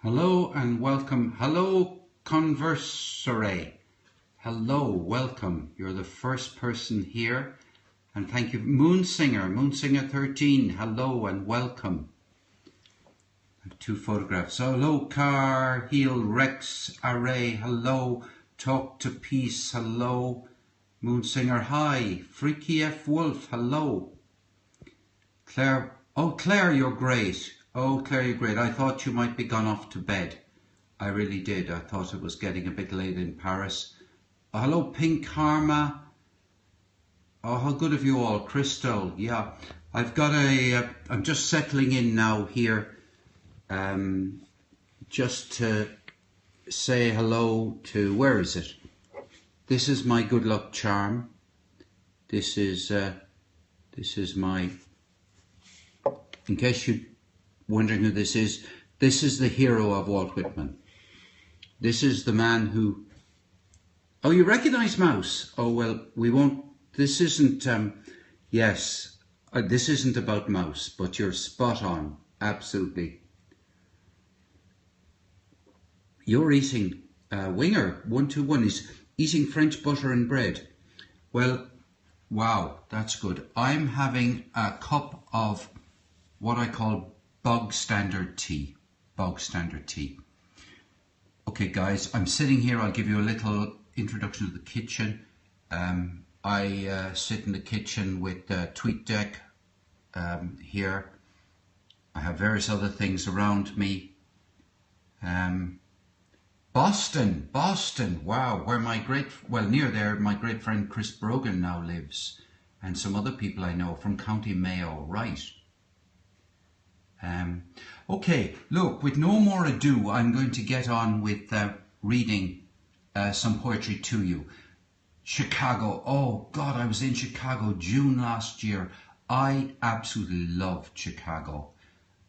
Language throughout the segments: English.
Hello and welcome. Hello, conversare. Hello, welcome. You're the first person here. And thank you. Moonsinger 13. Hello and welcome. I have two photographs. Hello, Car, Heel, Rex, Array. Hello, Talk to Peace. Hello, Moonsinger. Hi, Freaky F. Wolf. Hello. Claire. Oh, Claire, you're great. Oh, Claire, you're great. I thought you might be gone off to bed. I really did. I thought it was getting a bit late in Paris. Oh, hello, Pink Karma. Oh, how good of you all. Crystal, yeah. I've got I'm just settling in now here. Just to say hello to, where is it? This is my good luck charm. This is my, in case you're wondering who this is the hero of Walt Whitman. This is the man who, oh, you recognize Mouse? Oh, well, we won't, this isn't, yes, this isn't about Mouse, but you're spot on, absolutely. You're eating, Winger, 121, is eating French butter and bread. Well, wow, that's good. I'm having a cup of what I call bog standard tea. Bog standard tea. Okay, guys, I'm sitting here. I'll give you a little introduction to the kitchen. I sit in the kitchen with TweetDeck here. I have various other things around me. Boston, wow, where near there, my great friend Chris Brogan now lives, and some other people I know from County Mayo, right? Okay, look, with no more ado, I'm going to get on with reading some poetry to you. Chicago, oh God, I was in Chicago June last year. I absolutely loved Chicago.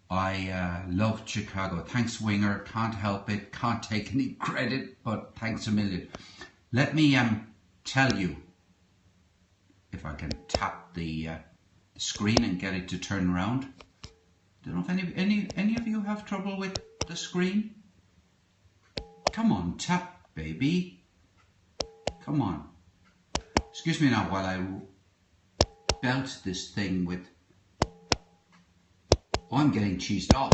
I loved Chicago. Thanks, Winger. Can't help it. Can't take any credit, but thanks a million. Let me tell you, if I can tap the screen and get it to turn around. Don't know if any of you have trouble with the screen? Come on, tap, baby. Come on. Excuse me now while I belt this thing with... Oh, I'm getting cheesed off.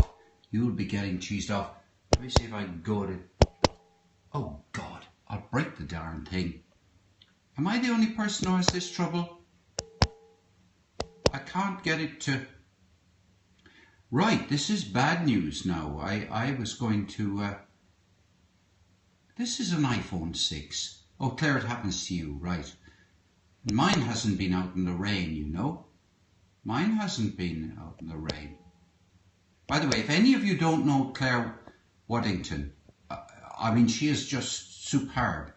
You'll be getting cheesed off. Let me see if I can go to... Oh, God. I'll break the darn thing. Am I the only person who has this trouble? I can't get it to... Right, this is bad news now. I was going to... This is an iPhone 6. Oh, Claire, it happens to you, right. Mine hasn't been out in the rain, you know. Mine hasn't been out in the rain. By the way, if any of you don't know Claire Waddington, I mean, she is just superb.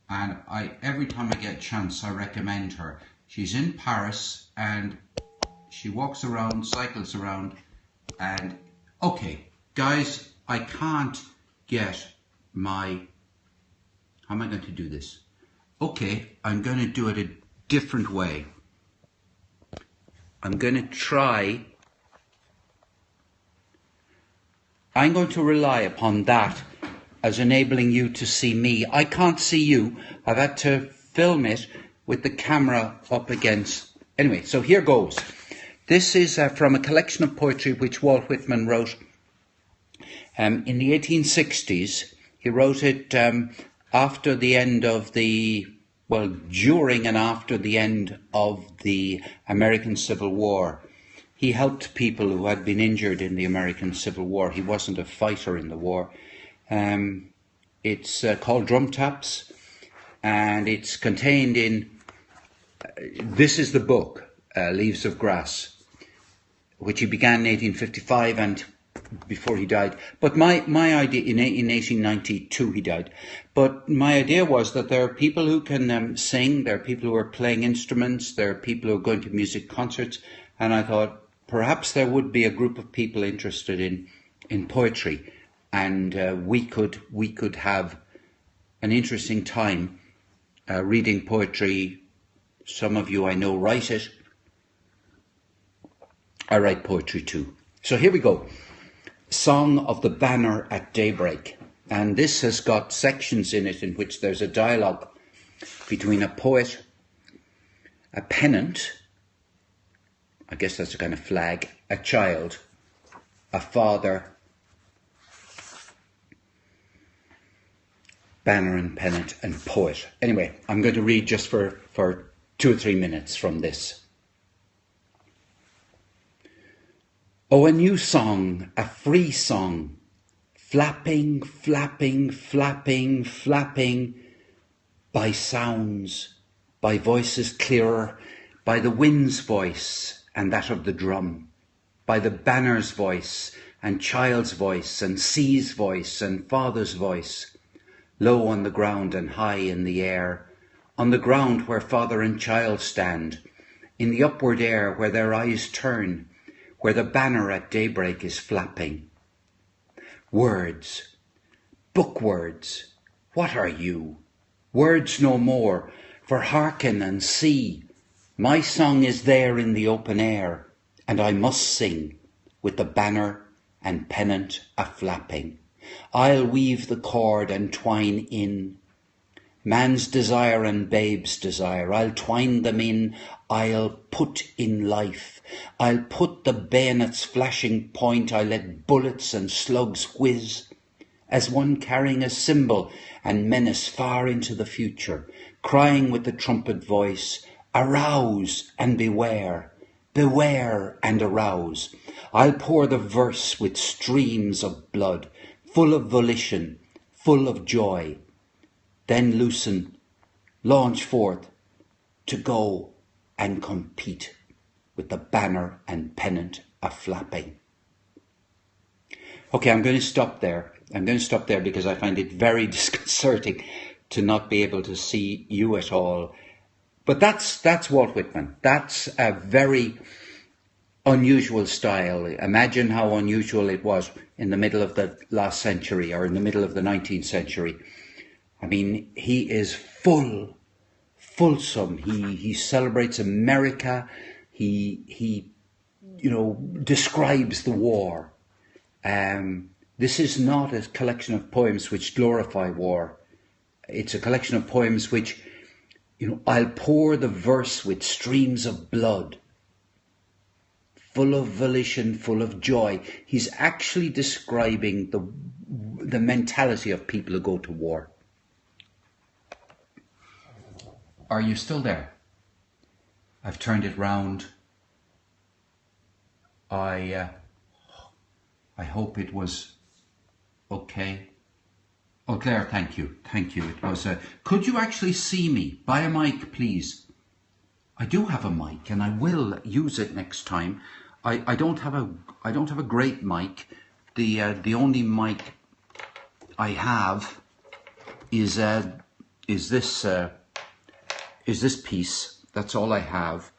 And every time I get a chance, I recommend her. She's in Paris and she walks around, cycles around. And okay, guys, I can't get my... How am I going to do this? Okay, I'm going to do it a different way. I'm going to rely upon that as enabling you to see me. I can't see you. I've had to film it with the camera up against... Anyway, so here goes. This is from a collection of poetry which Walt Whitman wrote in the 1860s. He wrote it after the end of the... Well, during and after the end of the American Civil War. He helped people who had been injured in the American Civil War. He wasn't a fighter in the war. It's called Drum Taps, and it's contained in... this is the book, Leaves of Grass, which he began in 1855 and before he died. But my idea, in 1892 he died, but my idea was that there are people who can sing, there are people who are playing instruments, there are people who are going to music concerts, and I thought perhaps there would be a group of people interested in poetry, and we could have an interesting time reading poetry. Some of you I know write it. I write poetry too. So here we go. Song of the Banner at Daybreak. And this has got sections in it in which there's a dialogue between a poet, a pennant, I guess that's a kind of flag, a child, a father, banner and pennant and poet. Anyway, I'm going to read just for 2 or 3 minutes from this. Oh, a new song, a free song, flapping, flapping, flapping, flapping, by sounds, by voices clearer, by the wind's voice and that of the drum, by the banner's voice and child's voice and sea's voice and father's voice, low on the ground and high in the air, on the ground where father and child stand, in the upward air where their eyes turn, where the banner at daybreak is flapping. Words, book words, what are you? Words no more, for hearken and see. My song is there in the open air, and I must sing, with the banner and pennant a-flapping. I'll weave the cord and twine in man's desire and babe's desire. I'll twine them in, I'll put in life. I'll put the bayonet's flashing point, I'll let bullets and slugs whiz, as one carrying a symbol and menace far into the future, crying with the trumpet voice, arouse and beware, beware and arouse. I'll pour the verse with streams of blood, full of volition, full of joy. Then loosen, launch forth, to go and compete with the banner and pennant a-flapping. Okay, I'm going to stop there. I'm going to stop there because I find it very disconcerting to not be able to see you at all. But that's Walt Whitman. That's a very unusual style. Imagine how unusual it was in the middle of the last century or in the middle of the 19th century. I mean, he is fulsome. He celebrates America. He describes the war. This is not a collection of poems which glorify war. It's a collection of poems which, I'll pour the verse with streams of blood, full of volition, full of joy. He's actually describing the mentality of people who go to war. Are you still there? I've turned it round. I hope it was okay. Oh, Claire, thank you. Thank you. It was. Could you actually see me? Buy a mic, please. I do have a mic, and I will use it next time. I don't have a great mic. The only mic I have is this piece. That's all I have.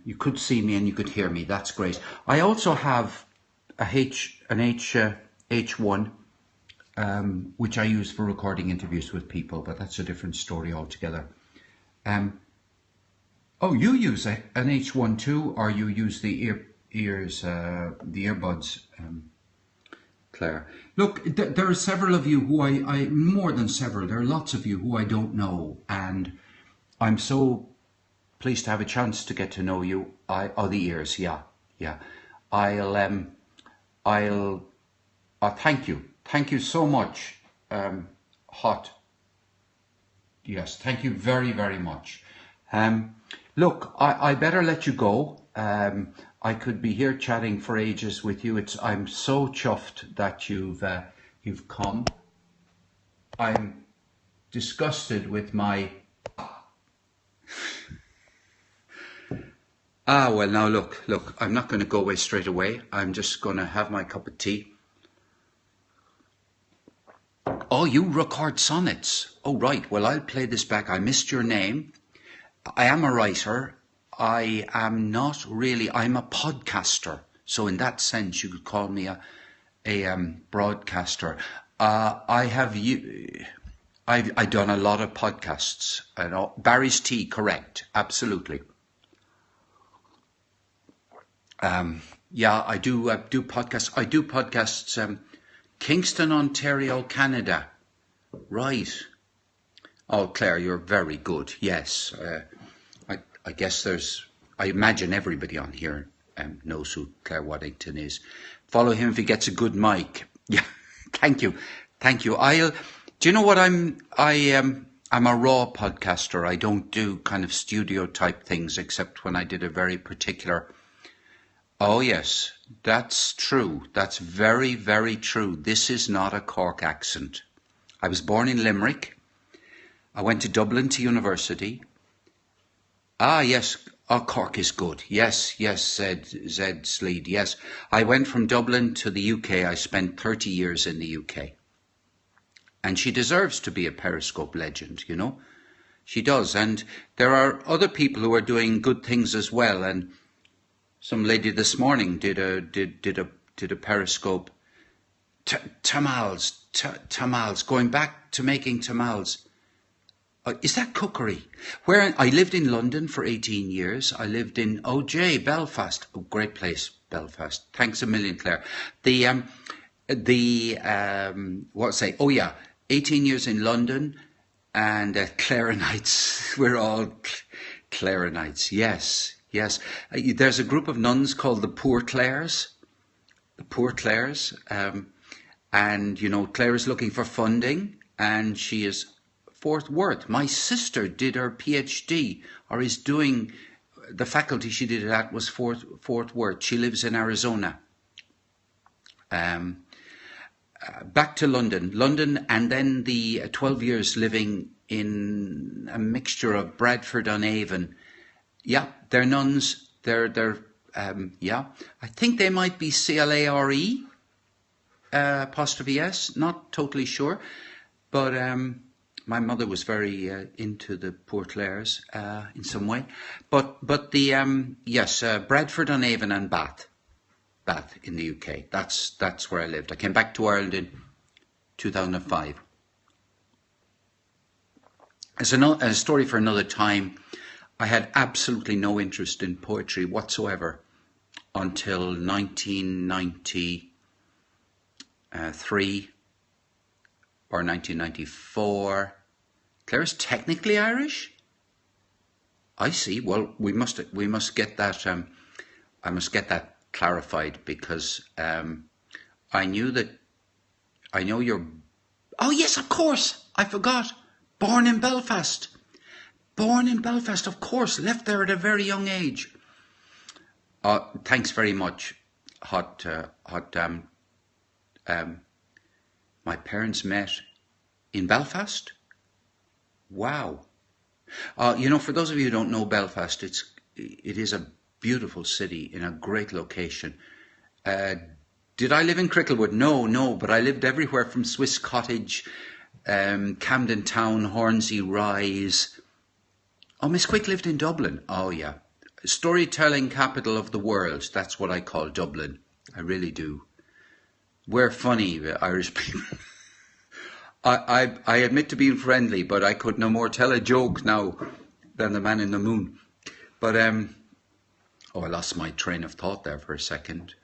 You could see me and you could hear me. That's great. I also have an H1, which I use for recording interviews with people, but that's a different story altogether. Oh, you use an H1 too, or you use the earbuds, Claire? Look, there are several of you who I more than several. There are lots of you who I don't know, and I'm so pleased to have a chance to get to know you. The ears, yeah. Thank you so much. Hot. Yes, thank you very, very much. Look, I better let you go. I could be here chatting for ages with you. I'm so chuffed that you've come. I'm disgusted with my. Well, now look, I'm not going to go away straight away. I'm just going to have my cup of tea. Oh, you record sonnets. Oh, right. Well, I'll play this back. I missed your name. I am a writer. I am not really, I'm a podcaster. So in that sense, you could call me a broadcaster. I've done a lot of podcasts. I know. Barry's Tea, correct. Absolutely. Yeah, I do podcasts. I do podcasts. Kingston, Ontario, Canada. Right. Oh, Claire, you're very good. Yes. I guess I imagine everybody on here knows who Claire Waddington is. Follow him if he gets a good mic. Yeah. Thank you. Thank you. Do you know what I'm a raw podcaster. I don't do kind of studio type things except when I did a very particular. Oh yes, that's true. That's very, very true. This is not a Cork accent. I was born in Limerick. I went to Dublin to university. Ah, yes. Oh, Cork is good. Yes, yes, said Zed Sleed. Yes. I went from Dublin to the UK. I spent 30 years in the UK. And she deserves to be a Periscope legend, you know. She does. And there are other people who are doing good things as well. And some lady this morning did a Periscope. Tamales, going back to making tamales. Is that cookery? Where I lived in London for 18 years. I lived in OJ, Belfast. Oh, great place, Belfast. Thanks a million, Claire. What say? Oh yeah, 18 years in London, and Clarenites. We're all Clarenites. Yes, yes. There's a group of nuns called the Poor Clares. The Poor Clares. And you know, Claire is looking for funding, and she is Fort Worth. My sister did her PhD, or is doing, the faculty she did it at was Fort Worth. She lives in Arizona. Back to London, and then the 12 years living in a mixture of Bradford-on-Avon. Yeah, they're nuns. Yeah, I think they might be CLARE, apostrophe S, not totally sure, but my mother was very into the Poor Clares in some way. But yes, Bradford-on-Avon and Bath in the UK. That's where I lived. I came back to Ireland in 2005. As a story for another time, I had absolutely no interest in poetry whatsoever until 1993 or 1994. Claire's technically Irish? I see. Well, we must get that. I must get that clarified, because I know you're. Oh yes, of course. I forgot. Born in Belfast. Of course. Left there at a very young age. Thanks very much. Hot. My parents met in Belfast. Wow. You know, for those of you who don't know Belfast, it is a beautiful city in a great location. Did I live in Cricklewood? No, but I lived everywhere from Swiss Cottage, Camden Town, Hornsey Rise. Oh, Miss Quick lived in Dublin. Oh, yeah. Storytelling capital of the world. That's what I call Dublin. I really do. We're funny, Irish people. I admit to being friendly, but I could no more tell a joke now than the man in the moon. But, I lost my train of thought there for a second.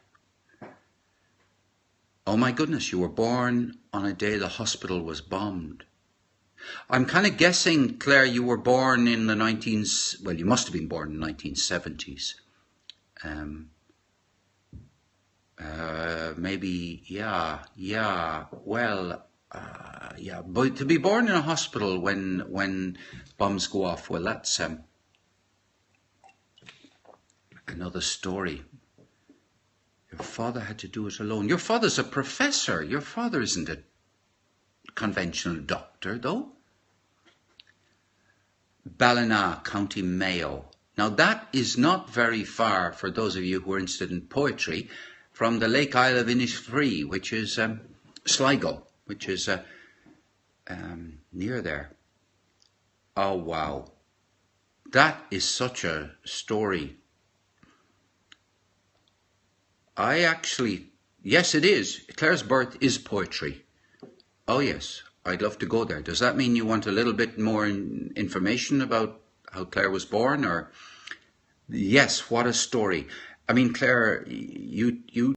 Oh my goodness, you were born on a day the hospital was bombed. I'm kind of guessing, Claire, you were born in the you must have been born in the 1970s. Maybe, yeah, well, yeah, but to be born in a hospital when bombs go off, well, that's another story. Your father had to do it alone. Your father's a professor. Your father isn't a conventional doctor, though. Ballina, County Mayo. Now, that is not very far, for those of you who are interested in poetry, from the Lake Isle of Innisfree, which is Sligo, which is near there. Oh, wow. That is such a story. Yes, it is. Claire's birth is poetry. Oh, yes. I'd love to go there. Does that mean you want a little bit more information about how Claire was born? Or yes, what a story. I mean, Claire, you